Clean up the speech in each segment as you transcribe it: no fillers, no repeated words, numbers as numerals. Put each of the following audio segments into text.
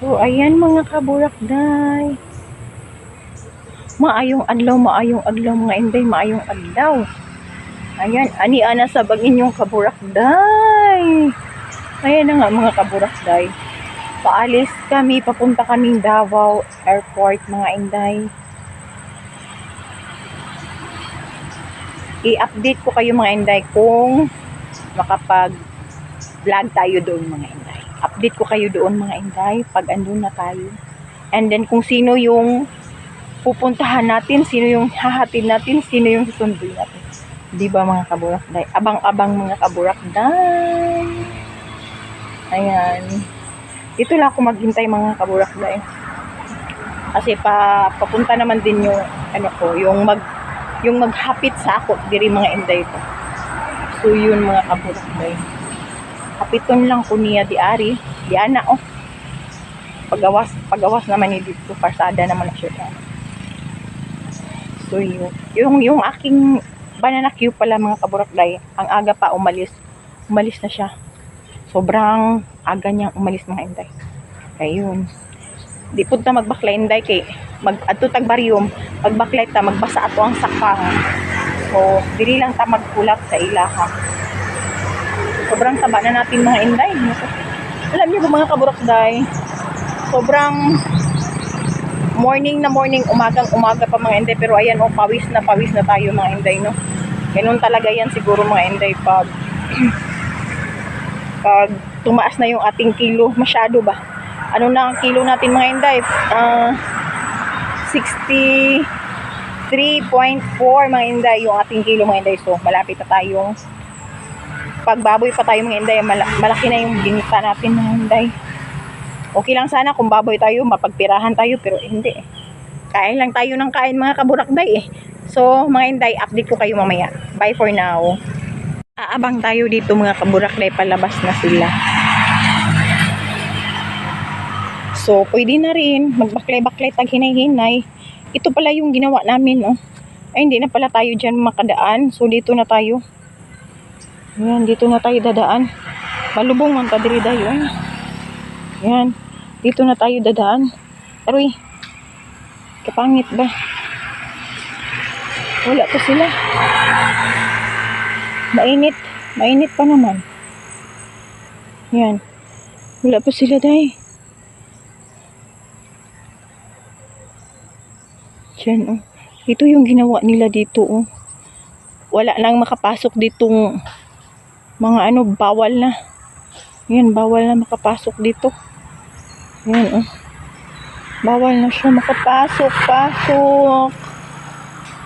So, ayan mga kaburakday. Maayong adlaw mga inday, maayong adlaw. Ayan, ani ana sa bag inyong kaburakday. Ayan na nga mga kaburakday. Paalis kami, papunta kaming Davao Airport mga inday. I-update ko kayo mga inday kung makapag-vlog tayo doon mga inday. Update ko kayo doon mga inday pag andun na tayo. And then kung sino yung pupuntahan natin, sino yung hahatid natin, sino yung susunduin natin. Di ba mga kaburakday? Abang-abang mga kaburakday. Ayan. Dito lang ako maghintay mga kaburakday. Kasi papunta naman din yung yung maghapit sa ako diri mga inday ko. So yun mga kaburakday. Hapiton lang ko niya di ari, di ana oh. Pagawas naman ni dito, parsada naman na siya. So yung aking banana queue pala mga kaburakday, ang aga pa umalis na siya. Sobrang aga niyang umalis mga inday. Ayun. Di punta magbaklay inday kay adto tag baryom, pagbaklay ta magbasa ato ang sakang. So dili lang ta magkulat sa ilaha. Sobrang taba na natin mga inday. Alam niyo ba mga kaburakday, sobrang morning, umaga pa mga inday, pero ayan oh, pawis na tayo mga inday, no? Ganun talaga yan siguro mga inday pag tumaas na yung ating kilo, masyado ba? Ano na ang kilo natin mga inday? 63.4 mga inday yung ating kilo mga inday. So malapit na tayong pagbaboy pa tayo mga inday, malaki na yung binita natin mga inday. Okay lang sana kung baboy tayo, mapagpirahan tayo, pero hindi. Kain lang tayo ng kain mga kaburakday eh. So mga inday, update ko kayo mamaya. Bye for now. Aabang tayo dito mga kaburakday, palabas na sila. So pwede na rin magbaklay-baklay, tag hinay-hinay. Ito pala yung ginawa namin oh. Ay hindi na pala tayo dyan makadaan. So dito na tayo. Ayan, dito na tayo dadaan. Malubong man ta diri dayo. Ayan, dito na tayo dadaan. Aroy, kapangit ba? Wala pa sila. Mainit pa naman. Ayan, wala pa sila day. Diyan oh. Ito yung ginawa nila dito oh. Wala nang makapasok ditong mga bawal na. Ayan, bawal na makapasok dito. Ayan oh. Bawal na siya makapasok.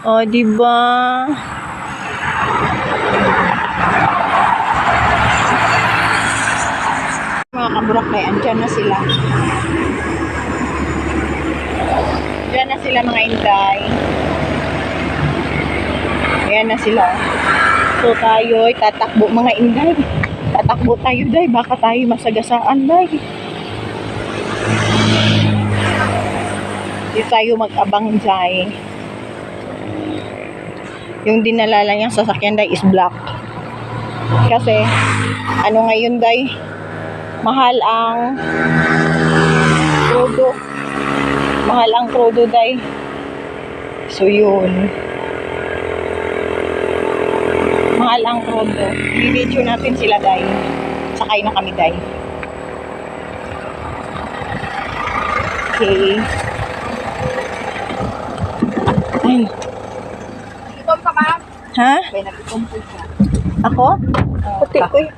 Oh, diba? Mga kaburakday, andyan na sila. Andyan na sila mga inday. Ayan na sila. So tayo tatakbo mga inday. Tatakbo tayo day, baka tayo masagasaan day. Di tayo mag-abang day. Yung dinala lang yung sasakyan day is black. Kasi ano ngayon day, mahal ang crudo. Mahal ang crudo day. So yun. Mahal ang crudo. I-video natin sila day. Sakay na kami day. Okay. Ay. Itom ka ba? Ha? May nag-itom po ka. Ako? Puti ko eh.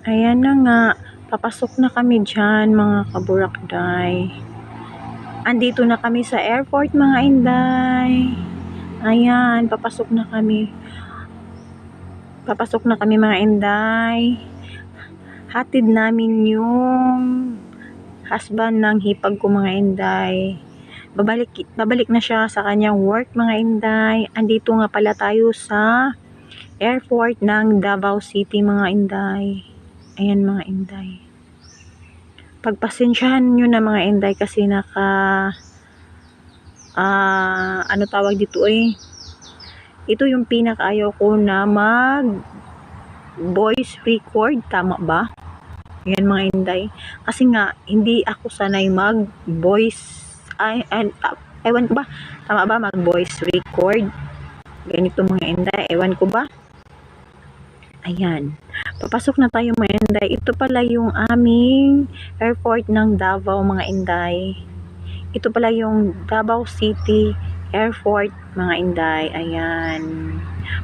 Ayan na nga. Papasok na kami dyan mga kaburakday. Andito na kami sa airport mga inday. Ayan, papasok na kami. Papasok na kami mga inday. Hatid namin yung husband ng hipag ko mga inday. Babalik na siya sa kanyang work mga inday. Andito nga pala tayo sa airport ng Davao City mga inday. Ayan mga inday. Pagpasensyahan nyo na mga inday kasi ano tawag dito eh. Ito yung pinakaayaw ko na mag voice record. Tama ba? Yan mga inday. Kasi nga, hindi ako sanay mag-voice, ewan ko ba, tama ba mag-voice record? Ganito mga inday, ewan ko ba? Ayan. Papasok na tayo mga inday. Ito pala yung aming airport ng Davao mga inday. Ito pala yung Davao City Airport mga inday. Ayan.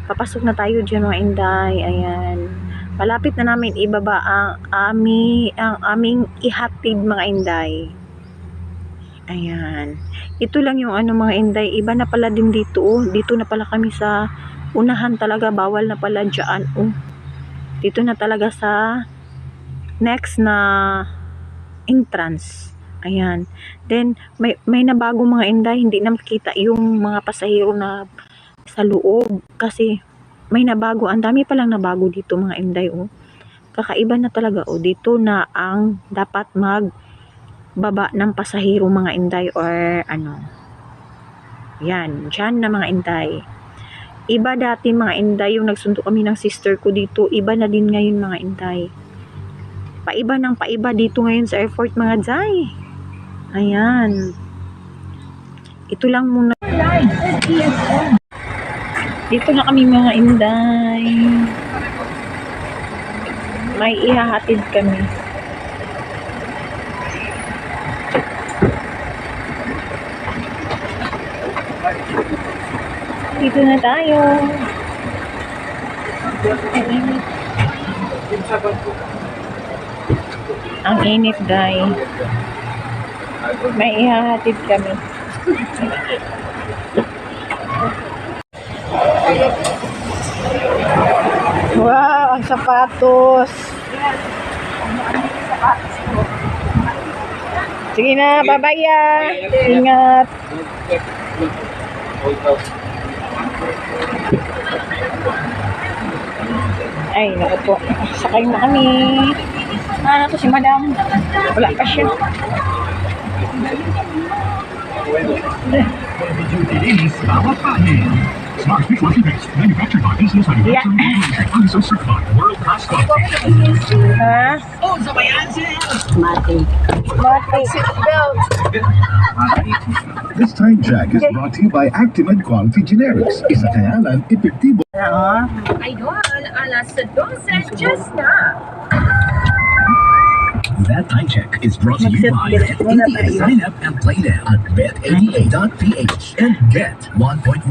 Papasok na tayo dyan mga inday. Ayan. Malapit na namin ibaba ang aming ihatid mga inday. Ayan. Ito lang yung mga inday. Iba na pala din dito. Oh. Dito na pala kami sa unahan talaga. Bawal na pala dyan. Oh. Dito na talaga sa next na entrance. Ayan. Then, may nabago mga inday. Hindi na makita yung mga pasahero na sa loob. Kasi, may nabago. Ang dami palang nabago dito mga inday. Oh. Kakaiba na talaga. Oh. Dito na ang dapat magbaba ng pasahero mga inday or ano. Yan. Diyan na mga inday. Iba dati mga inday. Yung nagsundo kami ng sister ko dito. Iba na din ngayon mga inday. Paiba ng paiba dito ngayon sa airport mga day. Ayan. Ito lang muna. Dito na kami mga inday. May ihahatid kami. Dito na tayo. Ang init day. May ihahatid kami. Wow, ang sapatos. Sige na, bye-bye ah. Ingat. Ay, naku po. Sakay na kami. Ano to si madam? Wala pa siya. Yeah. Ha? Mati. Seatbelt. This time check is brought to you by Actimate Quality Generics. Isa kaya lang epektibo. Ano? Idol, alas 12 just na. That time check is brought to you by Bet88. Sign up and play now at bet88.ph and get 1.1%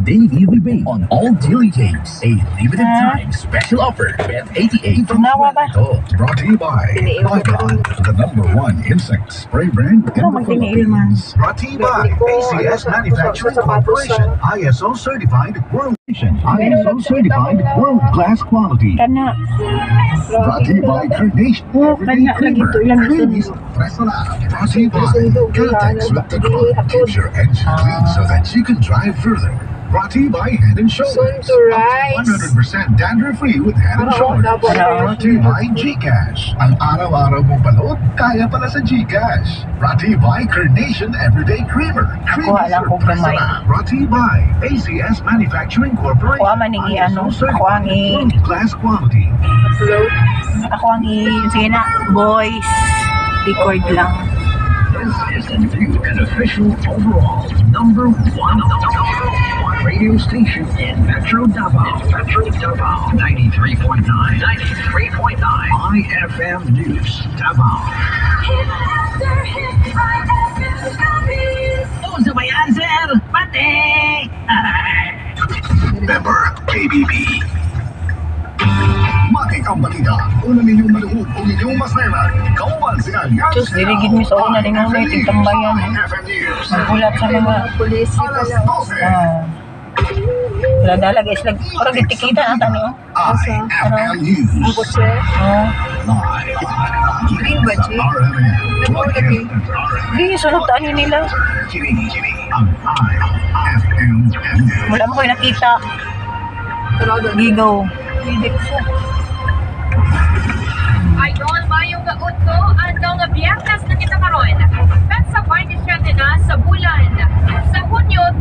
daily rebate on all daily games. A limited time special offer. Bet88 from Nawa ba? Ito. Brought to you by Python, the #1 insect spray brand in the magtiniil man. Philippines. Brought to you by ACS Manufacturing Corporation. ISO certified world. ISO certified world-class quality. Kana. Brought to you by Carnation. Oh, kanya lagi ito. Ilang Creamies fresh na. Brought to you by Caltex with the Club. Keeps your engine clean so that you can drive further. Brought to you by Head and Shoulders. Soon to rise. 100% dandruff-free with Head and Shoulders. Brought to you by Gcash. Ang araw-araw mong balot, kaya pala sa Gcash. Brought to you by Carnation Everyday Creamer. Kuha lang kung gamay. Brought to you by ACS Manufacturing Corporation. Ako ang manigi, ano? Ako ang Glass quality. Ako ang sige na, boys. Record lang. This is the new and official overall #1 radio station in Metro Davao. Metro Davao 93.9. 93.9 IFM News Davao. Hit after hit by FM. Oh, sa bayan, sir! Pati! Member KBB. Matik ang balita. Una ninyong maluhod o ninyong masayran. Kauman sila. Diyos, dirigid mo sa una rin ang may tigtambayan. FM News. Nagulat sa mga Police Alas 12. wala dalag is like parang gitikita ata niyo. IFM News. Kotse. Oh. Live. Green ba, Chi? Broadcast. Di sunod taan yun nila. Ang IFM News. Wala mo kayo nakita. Gigaw. Hindi ko siya. Idol, mayong gaot ko hanggang biyernes na kita karon. Pensa Party siya na sa bulan. Sa Hunyo